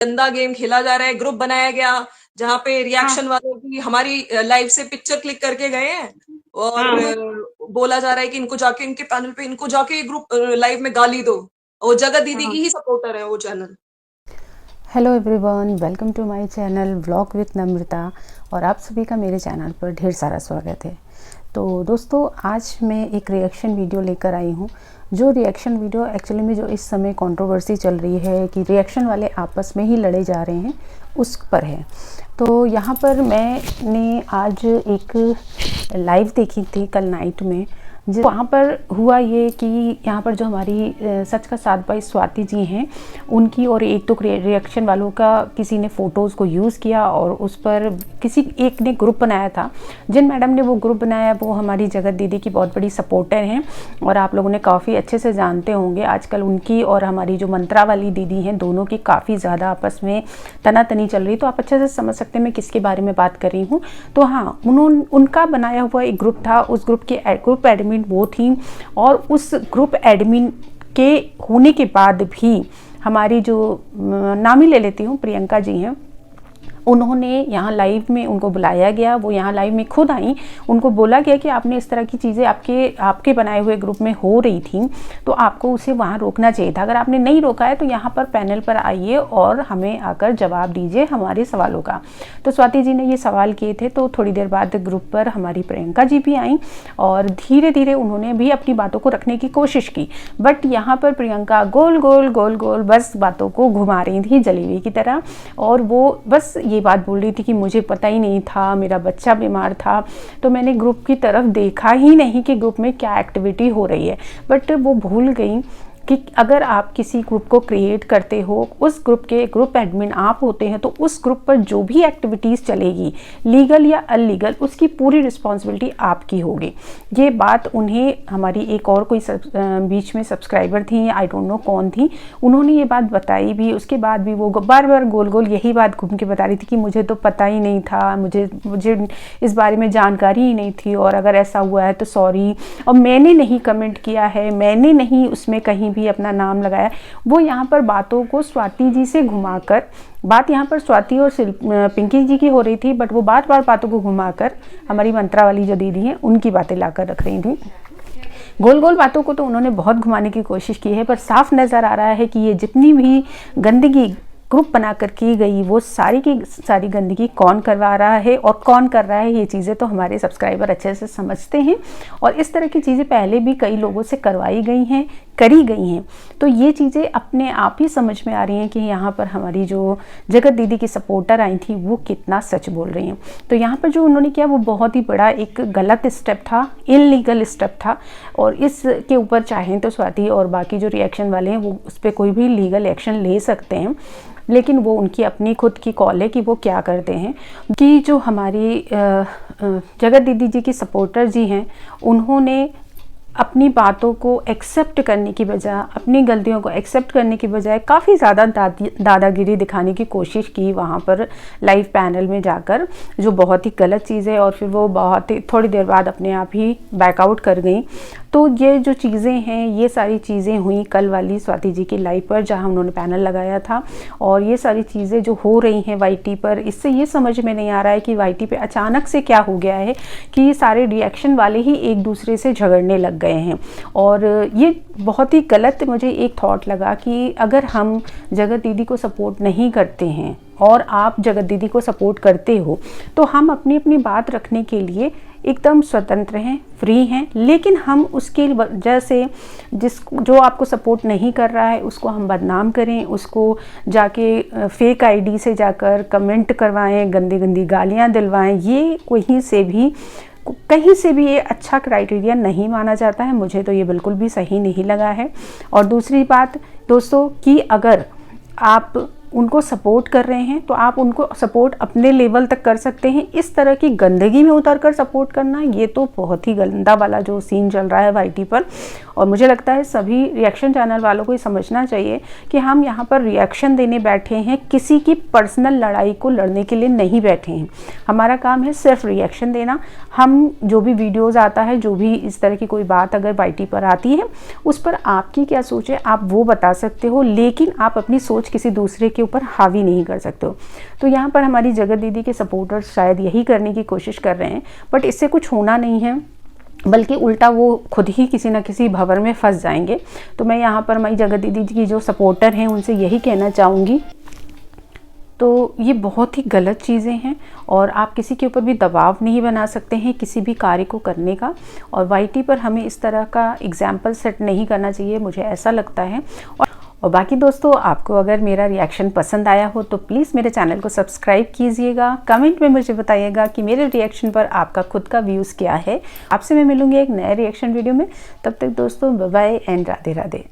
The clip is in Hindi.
गंदा गेम खेला जा रहा है, ग्रुप बनाया गया जहाँ पे हाँ रिएक्शन वालों की हमारी लाइव से पिक्चर क्लिक करके गए हैं और हाँ बोला जा रहा है कि इनको जाके इनके पैनल पे इनको जाके ग्रुप लाइव में गाली दो। और जगत दीदी हाँ। की ही सपोर्टर है वो channel. Hello everyone, welcome to my channel vlog with Namrata. और आप सभी का मेरे चैनल पर ढेर सारा स्वागत है। तो दोस्तों, आज मैं एक रिएक्शन वीडियो लेकर आई हूँ। जो रिएक्शन वीडियो एक्चुअली में जो इस समय कंट्रोवर्सी चल रही है कि रिएक्शन वाले आपस में ही लड़े जा रहे हैं, उस पर है। तो यहाँ पर मैंने आज एक लाइव देखी थी कल नाइट में। वहाँ पर हुआ ये कि यहाँ पर जो हमारी सच का साथ भाई स्वाति जी हैं, उनकी और एक तो रिएक्शन वालों का किसी ने फ़ोटोज़ को यूज़ किया और उस पर किसी एक ने ग्रुप बनाया था। जिन मैडम ने वो ग्रुप बनाया वो हमारी जगत दीदी की बहुत बड़ी सपोर्टर हैं और आप लोगों ने काफ़ी अच्छे से जानते होंगे। आजकल उनकी और हमारी जो मंत्रा वाली दीदी हैं, दोनों की काफ़ी ज़्यादा आपस में तनातनी चल रही। तो आप अच्छे से समझ सकते हैं मैं किसके बारे में बात कर रही हूँ। तो हाँ, उनका बनाया हुआ एक ग्रुप था। उस ग्रुप के ग्रुप एडमिन वो थी और उस ग्रुप एडमिन के होने के बाद भी हमारी जो नाम ही ले लेती हूँ, प्रियंका जी हैं, उन्होंने यहाँ लाइव में उनको बुलाया गया। वो यहाँ लाइव में खुद आई। उनको बोला गया कि आपने इस तरह की चीज़ें आपके बनाए हुए ग्रुप में हो रही थी, तो आपको उसे वहाँ रोकना चाहिए था। अगर आपने नहीं रोका है तो यहाँ पर पैनल पर आइए और हमें आकर जवाब दीजिए हमारे सवालों का। तो स्वाति जी ने ये सवाल किए थे। तो थोड़ी देर बाद ग्रुप पर हमारी प्रियंका जी भी आई और धीरे धीरे उन्होंने भी अपनी बातों को रखने की कोशिश की। बट यहाँ पर प्रियंका गोल गोल गोल गोल बस बातों को घुमा रही थी जलेबी की तरह। और वो बस ये बात बोल रही थी कि मुझे पता ही नहीं था, मेरा बच्चा बीमार था, तो मैंने ग्रुप की तरफ देखा ही नहीं कि ग्रुप में क्या एक्टिविटी हो रही है। बट वो भूल गई कि अगर आप किसी ग्रुप को क्रिएट करते हो, उस ग्रुप के ग्रुप एडमिन आप होते हैं, तो उस ग्रुप पर जो भी एक्टिविटीज़ चलेगी, लीगल या अनलीगल, उसकी पूरी रिस्पॉन्सिबिलिटी आपकी होगी। ये बात उन्हें हमारी एक और कोई बीच में सब्सक्राइबर थी, आई डोंट नो कौन थी, उन्होंने ये बात बताई भी। उसके बाद भी वो बार बार गोल गोल यही बात घूम के बता रही थी कि मुझे तो पता ही नहीं था, मुझे इस बारे में जानकारी ही नहीं थी, और अगर ऐसा हुआ है तो सॉरी, और मैंने नहीं कमेंट किया है, मैंने नहीं उसमें कहीं भी अपना नाम लगाया। वो यहाँ पर बातों को स्वाति जी से घुमाकर, बात यहाँ पर स्वाति और पिंकी जी की हो रही थी, बट वो बार बार बातों को घुमाकर हमारी मंत्रा वाली जो दीदी हैं उनकी बातें लाकर रख रही थी। गोल गोल बातों को तो उन्होंने बहुत घुमाने की कोशिश की है, पर साफ नज़र आ रहा है कि ये जितनी भी गंदगी ग्रुप बनाकर की गई, वो सारी की सारी गंदगी कौन करवा रहा है और कौन कर रहा है, ये चीज़ें तो हमारे सब्सक्राइबर अच्छे से समझते हैं। और इस तरह की चीज़ें पहले भी कई लोगों से करवाई गई हैं, करी गई हैं। तो ये चीज़ें अपने आप ही समझ में आ रही हैं कि यहाँ पर हमारी जो जगत दीदी की सपोर्टर आई थी वो कितना सच बोल रही हैं। तो यहाँ पर जो उन्होंने किया वो बहुत ही बड़ा एक गलत स्टेप था, इनलीगल स्टेप था। और इसके ऊपर चाहें तो स्वाति और बाकी जो रिएक्शन वाले हैं वो उस पर कोई भी लीगल एक्शन ले सकते हैं, लेकिन वो उनकी अपनी खुद की कॉल है कि वो क्या करते हैं। कि जो हमारी जगत दीदी जी की सपोर्टर जी हैं, उन्होंने अपनी बातों को एक्सेप्ट करने की बजाय, अपनी गलतियों को एक्सेप्ट करने की बजाय काफ़ी ज़्यादा दादागिरी दिखाने की कोशिश की वहाँ पर लाइव पैनल में जाकर, जो बहुत ही गलत चीज़ है। और फिर वो बहुत ही थोड़ी देर बाद अपने आप ही बैकआउट कर गई। तो ये जो चीज़ें हैं, ये सारी चीज़ें हुई कल वाली स्वाति जी की लाइव पर जहाँ उन्होंने पैनल लगाया था। और ये सारी चीज़ें जो हो रही हैं वाईटी पर, इससे ये समझ में नहीं आ रहा है कि वाईटी पे अचानक से क्या हो गया है कि सारे रिएक्शन वाले ही एक दूसरे से झगड़ने लग गए हैं। और ये बहुत ही गलत मुझे एक थॉट लगा कि अगर हम जगत दीदी को सपोर्ट नहीं करते हैं और आप जगत दीदी को सपोर्ट करते हो, तो हम अपनी अपनी बात रखने के लिए एकदम स्वतंत्र हैं, फ्री हैं। लेकिन हम उसके वजह से जो आपको सपोर्ट नहीं कर रहा है उसको हम बदनाम करें, उसको जाके फेक आईडी से जाकर कमेंट करवाएं, गंदी गंदी गालियां दिलवाएं, ये कहीं से भी ये अच्छा क्राइटेरिया नहीं माना जाता है। मुझे तो ये बिल्कुल भी सही नहीं लगा है। और दूसरी बात दोस्तों, कि अगर आप उनको सपोर्ट कर रहे हैं तो आप उनको सपोर्ट अपने लेवल तक कर सकते हैं। इस तरह की गंदगी में उतरकर सपोर्ट करना, ये तो बहुत ही गंदा वाला जो सीन चल रहा है वाईटी पर। और मुझे लगता है सभी रिएक्शन चैनल वालों को ये समझना चाहिए कि हम यहाँ पर रिएक्शन देने बैठे हैं, किसी की पर्सनल लड़ाई को लड़ने के लिए नहीं बैठे हैं। हमारा काम है सिर्फ रिएक्शन देना। हम जो भी वीडियोज़ आता है, जो भी इस तरह की कोई बात अगर वाईटी पर आती है, उस पर आपकी क्या सोच है आप वो बता सकते हो, लेकिन आप अपनी सोच किसी दूसरे के के ऊपर हावी नहीं कर सकते हो। तो यहाँ पर हमारी जगत दीदी के सपोर्टर्स शायद यही करने की कोशिश कर रहे हैं, बट इससे कुछ होना नहीं है, बल्कि उल्टा वो खुद ही किसी न किसी भंवर में फंस जाएंगे। तो मैं यहाँ पर हमारी जगत दीदी की जो सपोर्टर हैं उनसे यही कहना चाहूँगी, तो ये बहुत ही गलत चीज़ें हैं और आप किसी के ऊपर भी दबाव नहीं बना सकते हैं किसी भी कार्य को करने का। और वाईटी पर हमें इस तरह का एग्जाम्पल सेट नहीं करना चाहिए, मुझे ऐसा लगता है। और बाकी दोस्तों, आपको अगर मेरा रिएक्शन पसंद आया हो तो प्लीज़ मेरे चैनल को सब्सक्राइब कीजिएगा। कमेंट में मुझे बताइएगा कि मेरे रिएक्शन पर आपका खुद का व्यूज़ क्या है। आपसे मैं मिलूँगी एक नए रिएक्शन वीडियो में। तब तक दोस्तों, bye bye and Radhe Radhe.